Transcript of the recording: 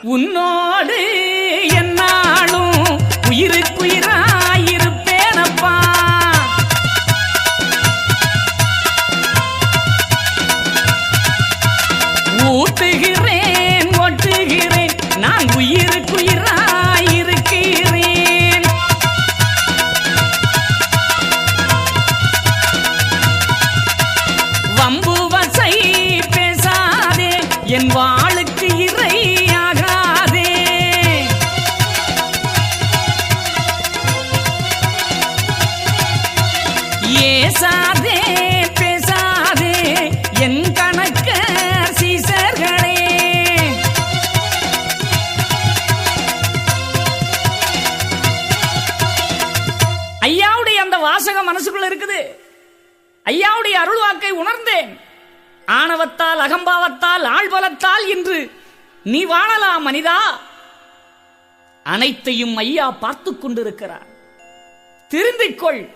உன்னோடு என்னாலும் உயிருக்குயிராயிருப்பேனப்பா. ஊட்டுகிறேன் ஒட்டுகிறேன் நான் உயிருக்குயிராயிருக்கிறேன். வம்பு வசை பேசாதே என் வாளுக்கு இறையாகாதே. ஏசாதே பேசாதே என் கணக்க சீசர்களே. ஐயாவுடைய அந்த வாசகம் மனசுக்குள்ள இருக்குது. ஐயாவுடைய அருள் வாக்கை உணர்ந்தேன். ஆணவத்தால் அகம்பாவத்தால் ஆழ்பலத்தால் இன்று நீ வாழலாம் மனிதா. அனைத்தையும் ஐயா பார்த்துக் கொண்டிருக்கிறார். திருந்திக்கொள்.